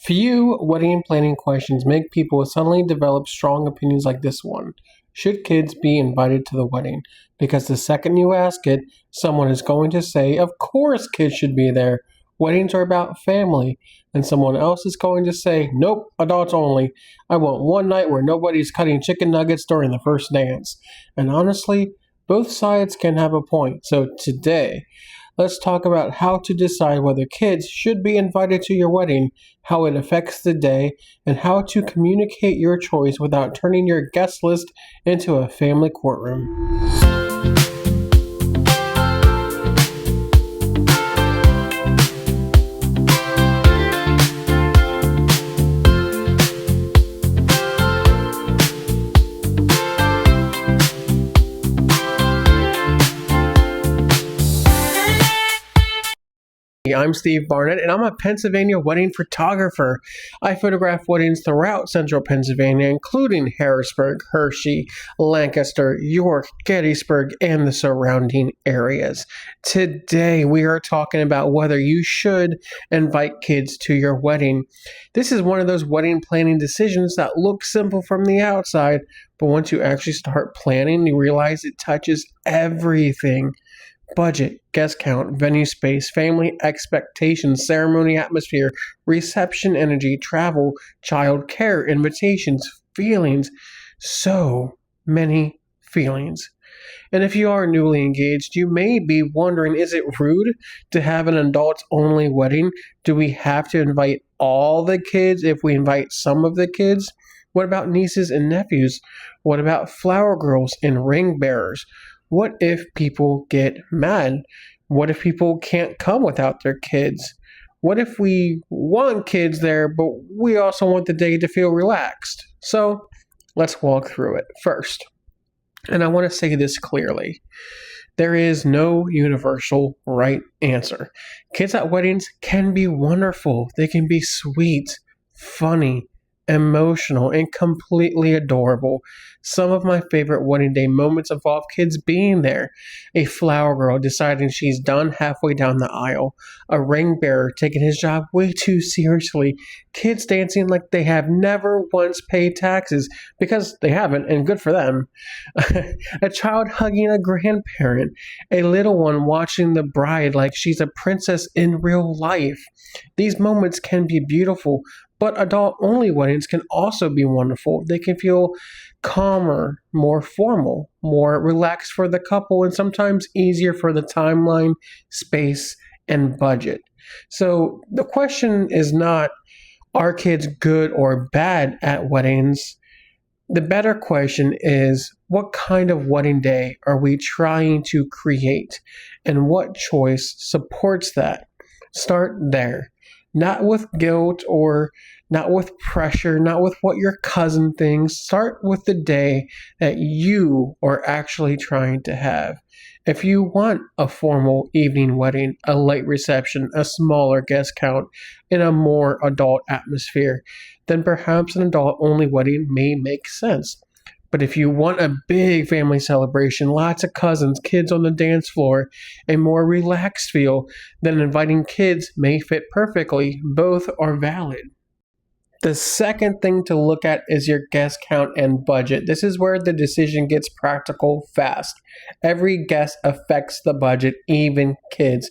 Few wedding planning questions make people suddenly develop strong opinions like this one. Should kids be invited to the wedding? Because the second you ask it, someone is going to say, of course kids should be there. Weddings are about family. And someone else is going to say, nope, adults only. I want one night where nobody's cutting chicken nuggets during the first dance. And honestly, both sides can have a point. So today, let's talk about how to decide whether kids should be invited to your wedding, how it affects the day, and how to communicate your choice without turning your guest list into a family courtroom. I'm Steve Barnett, and I'm a Pennsylvania wedding photographer. I photograph weddings throughout central Pennsylvania, including Harrisburg, Hershey, Lancaster, York, Gettysburg, and the surrounding areas. Today, we are talking about whether you should invite kids to your wedding. This is one of those wedding planning decisions that look simple from the outside, but once you actually start planning, you realize it touches everything. Budget, guest count, venue space, family expectations, ceremony atmosphere, reception energy, travel, child care, invitations, feelings. So many feelings. And if you are newly engaged, you may be wondering, is it rude to have an adults-only wedding? Do we have to invite all the kids if we invite some of the kids? What about nieces and nephews? What about flower girls and ring bearers? What if people get mad? What if people can't come without their kids? What if we want kids there, but we also want the day to feel relaxed? So let's walk through it first. And I want to say this clearly. There is no universal right answer. Kids at weddings can be wonderful. They can be sweet, funny, emotional, and completely adorable. Some of my favorite wedding day moments involve kids being there. A flower girl deciding she's done halfway down the aisle. A ring bearer taking his job way too seriously. Kids dancing like they have never once paid taxes, because they haven't, and good for them. A child hugging a grandparent. A little one watching the bride like she's a princess in real life. These moments can be beautiful, but adult-only weddings can also be wonderful. They can feel calmer, more formal, more relaxed for the couple, and sometimes easier for the timeline, space, and budget. So the question is not, are kids good or bad at weddings? The better question is, what kind of wedding day are we trying to create, and what choice supports that? Start there. Not with guilt or not with pressure, not with what your cousin thinks. Start with the day that you are actually trying to have. If you want a formal evening wedding, a late reception, a smaller guest count, in a more adult atmosphere, then perhaps an adult-only wedding may make sense. But if you want a big family celebration, lots of cousins, kids on the dance floor, a more relaxed feel, then inviting kids may fit perfectly. Both are valid. The second thing to look at is your guest count and budget. This is where the decision gets practical fast. Every guest affects the budget, even kids.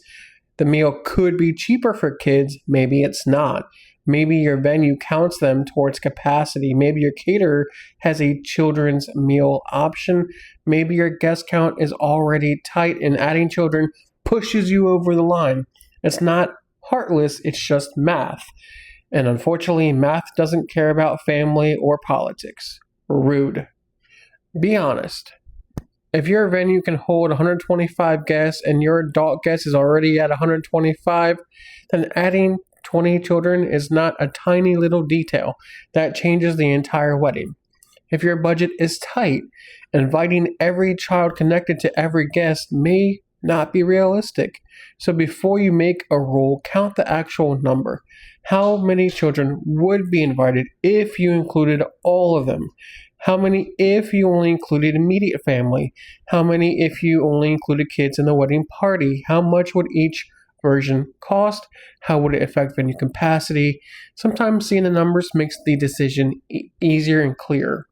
The meal could be cheaper for kids, maybe it's not. Maybe your venue counts them towards capacity. Maybe your caterer has a children's meal option. Maybe your guest count is already tight and adding children pushes you over the line. It's not heartless, it's just math. And unfortunately, math doesn't care about family or politics. Rude. Be honest. If your venue can hold 125 guests and your adult guest is already at 125, then adding 20 children is not a tiny little detail that changes the entire wedding. If your budget is tight, inviting every child connected to every guest may not be realistic. So before you make a rule, count the actual number. How many children would be invited if you included all of them? How many if you only included immediate family? How many if you only included kids in the wedding party? How much would each version cost? How would it affect venue capacity? Sometimes seeing the numbers makes the decision easier and clearer.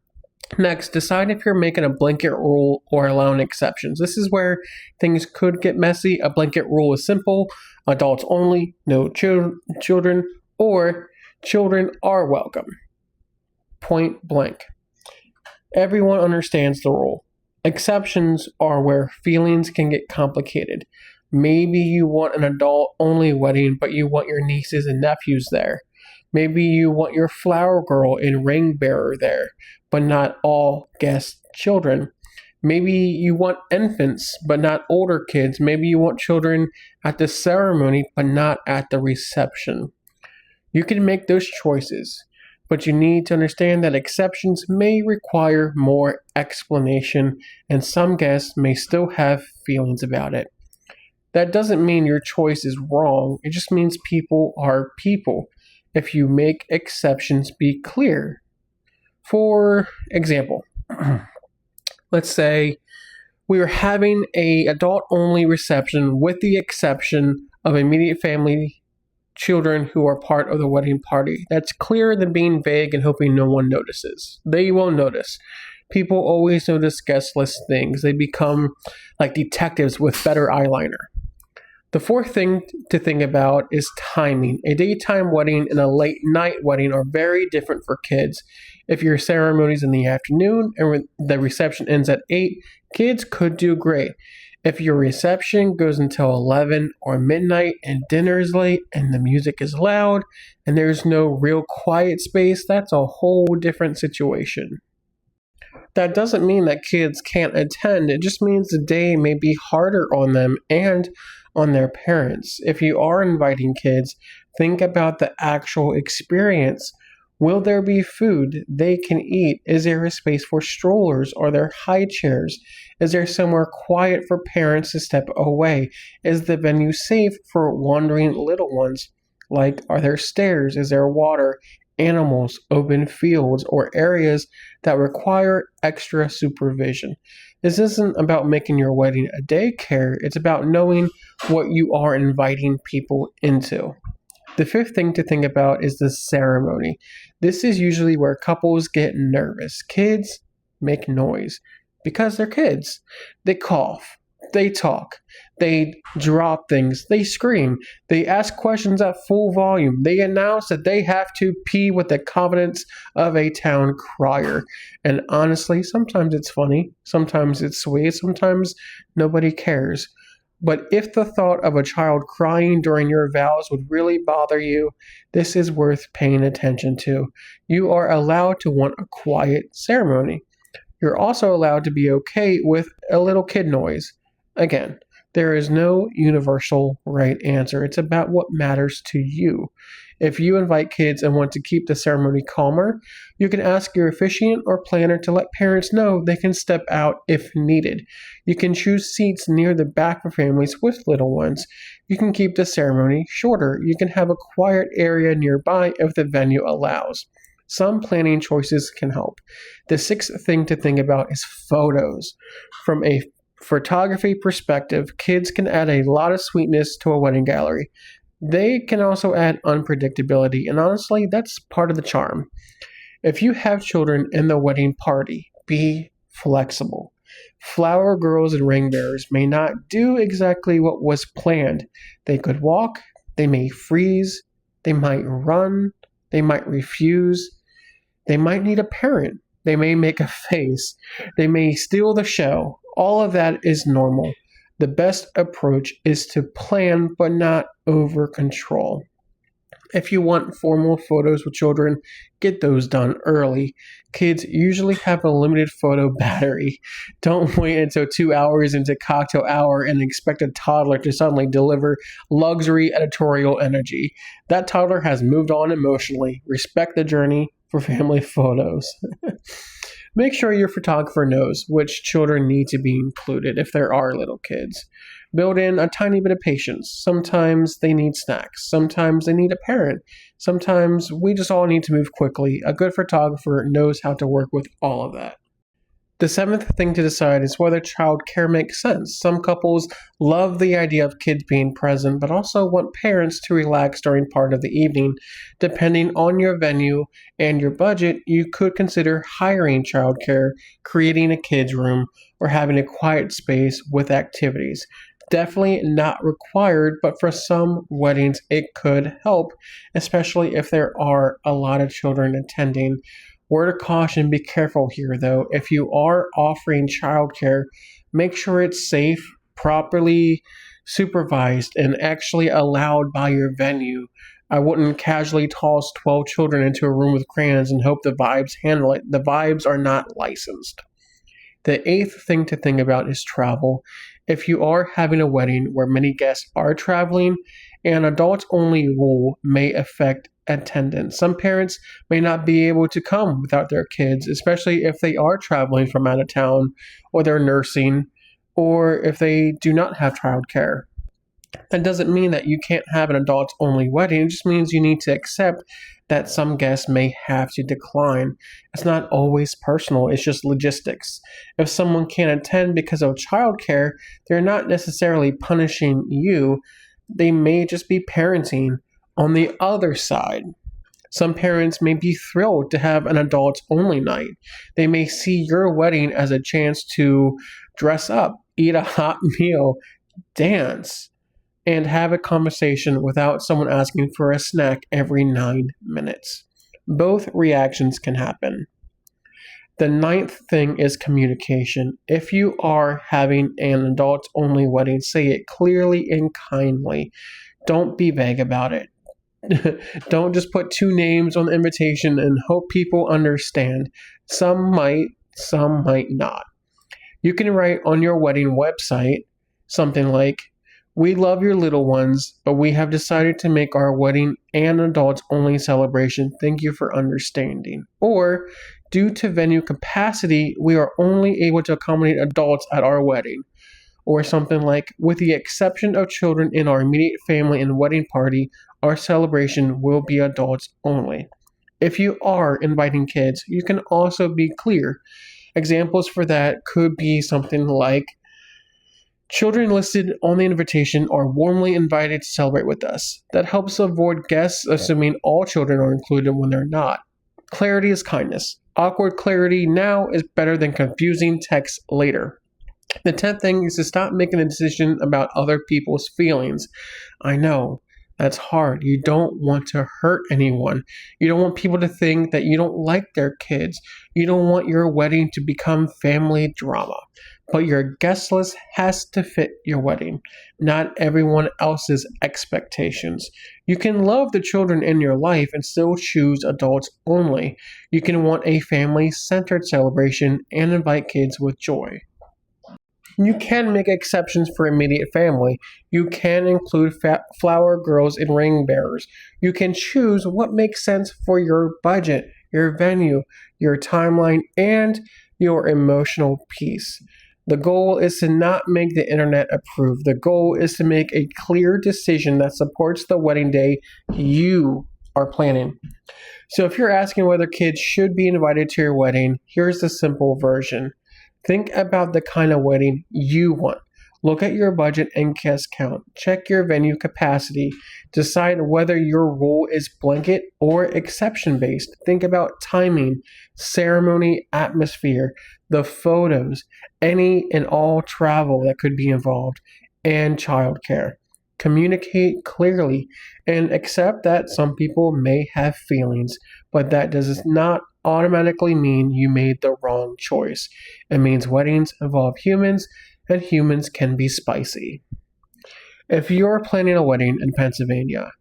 Next, decide if you're making a blanket rule or allowing exceptions. This is where things could get messy. A blanket rule is simple: adults only, no children, or children are welcome. Point blank. Everyone understands the rule. Exceptions are where feelings can get complicated. Maybe you want an adult-only wedding, but you want your nieces and nephews there. Maybe you want your flower girl and ring bearer there, but not all guest children. Maybe you want infants, but not older kids. Maybe you want children at the ceremony, but not at the reception. You can make those choices, but you need to understand that exceptions may require more explanation, and some guests may still have feelings about it. That doesn't mean your choice is wrong. It just means people are people. If you make exceptions, be clear. For example, let's say we are having a adult-only reception with the exception of immediate family children who are part of the wedding party. That's clearer than being vague and hoping no one notices. They won't notice. People always notice guest list things. They become like detectives with better eyeliner. The fourth thing to think about is timing. A daytime wedding and a late night wedding are very different for kids. If your ceremony is in the afternoon and the reception ends at 8, kids could do great. If your reception goes until 11 or midnight and dinner is late and the music is loud and there's no real quiet space, that's a whole different situation. That doesn't mean that kids can't attend. It just means the day may be harder on them and on their parents. If you are inviting kids, think about the actual experience. Will there be food they can eat? Is there a space for strollers? Are there high chairs? Is there somewhere quiet for parents to step away? Is the venue safe for wandering little ones? Like, are there stairs? Is there water, animals, open fields, or areas that require extra supervision? This isn't about making your wedding a daycare. It's about knowing what you are inviting people into. The fifth thing to think about is the ceremony. This is usually where couples get nervous. Kids make noise because they're kids. They cough, they talk, they drop things, they scream, they ask questions at full volume, they announce that they have to pee with the confidence of a town crier. And honestly, sometimes it's funny, sometimes it's sweet, sometimes nobody cares. But if the thought of a child crying during your vows would really bother you, this is worth paying attention to. You are allowed to want a quiet ceremony. You're also allowed to be okay with a little kid noise. Again, there is no universal right answer. It's about what matters to you. If you invite kids and want to keep the ceremony calmer, you can ask your officiant or planner to let parents know they can step out if needed. You can choose seats near the back for families with little ones. You can keep the ceremony shorter. You can have a quiet area nearby if the venue allows. Some planning choices can help. The sixth thing to think about is photos. From a photography perspective, kids can add a lot of sweetness to a wedding gallery. They can also add unpredictability, and honestly, that's part of the charm. If you have children in the wedding party, be flexible. Flower girls and ring bearers may not do exactly what was planned. They could walk, they may freeze, they might run, they might refuse, they might need a parent, they may make a face, they may steal the show. All of that is normal. The best approach is to plan but not over control. If you want formal photos with children, get those done early. Kids usually have a limited photo battery. Don't wait until 2 hours into cocktail hour and expect a toddler to suddenly deliver luxury editorial energy. That toddler has moved on emotionally. Respect the journey for family photos. Make sure your photographer knows which children need to be included if there are little kids. Build in a tiny bit of patience. Sometimes they need snacks. Sometimes they need a parent. Sometimes we just all need to move quickly. A good photographer knows how to work with all of that. The seventh thing to decide is whether childcare makes sense. Some couples love the idea of kids being present, but also want parents to relax during part of the evening. Depending on your venue and your budget, you could consider hiring childcare, creating a kids' room, or having a quiet space with activities. Definitely not required, but for some weddings, it could help, especially if there are a lot of children attending. Word of caution, be careful here though. If you are offering childcare, make sure it's safe, properly supervised, and actually allowed by your venue. I wouldn't casually toss 12 children into a room with crayons and hope the vibes handle it. The vibes are not licensed. The eighth thing to think about is travel. If you are having a wedding where many guests are traveling, an adults only rule may affect attendance. Some parents may not be able to come without their kids, especially if they are traveling from out of town, or they're nursing, or if they do not have childcare. That doesn't mean that you can't have an adults only wedding. It just means you need to accept that some guests may have to decline. It's not always personal, it's just logistics. If someone can't attend because of childcare, they're not necessarily punishing you, they may just be parenting. On the other side, some parents may be thrilled to have an adults only night. They may see your wedding as a chance to dress up, eat a hot meal, dance, and have a conversation without someone asking for a snack every 9 minutes. Both reactions can happen. The ninth thing is communication. If you are having an adults only wedding, say it clearly and kindly. Don't be vague about it. Don't just put two names on the invitation and hope people understand. Some might not. You can write on your wedding website something like, "We love your little ones, but we have decided to make our wedding an adults only celebration. Thank you for understanding." Or, "Due to venue capacity, we are only able to accommodate adults at our wedding." Or something like, "With the exception of children in our immediate family and wedding party, our celebration will be adults only." If you are inviting kids, you can also be clear. Examples for that could be something like, "Children listed on the invitation are warmly invited to celebrate with us." That helps avoid guests assuming all children are included when they're not. Clarity is kindness. Awkward clarity now is better than confusing text later. The 10th thing is to stop making a decision about other people's feelings. I know, that's hard. You don't want to hurt anyone. You don't want people to think that you don't like their kids. You don't want your wedding to become family drama. But your guest list has to fit your wedding, not everyone else's expectations. You can love the children in your life and still choose adults only. You can want a family-centered celebration and invite kids with joy. You can make exceptions for immediate family. You can include flower girls and ring bearers. You can choose what makes sense for your budget, your venue, your timeline, and your emotional piece. The goal is to not make the internet approve. The goal is to make a clear decision that supports the wedding day you are planning. So if you're asking whether kids should be invited to your wedding, here's the simple version. Think about the kind of wedding you want. Look at your budget and guest count. Check your venue capacity. Decide whether your rule is blanket or exception based. Think about timing, ceremony, atmosphere, the photos, any and all travel that could be involved, and childcare. Communicate clearly and accept that some people may have feelings, but that does not automatically mean you made the wrong choice. It means weddings involve humans, and humans can be spicy. If you're planning a wedding in Pennsylvania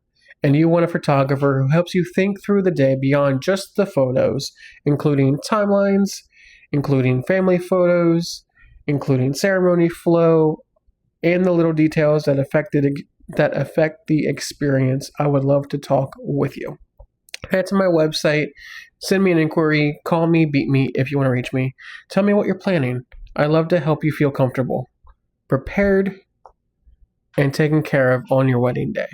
and you want a photographer who helps you think through the day beyond just the photos, including timelines, including family photos, including ceremony flow, and the little details that affect the experience, I would love to talk with you. Head to my website, send me an inquiry, call me, beat me if you want to reach me. Tell me what you're planning. I love to help you feel comfortable, prepared, and taken care of on your wedding day.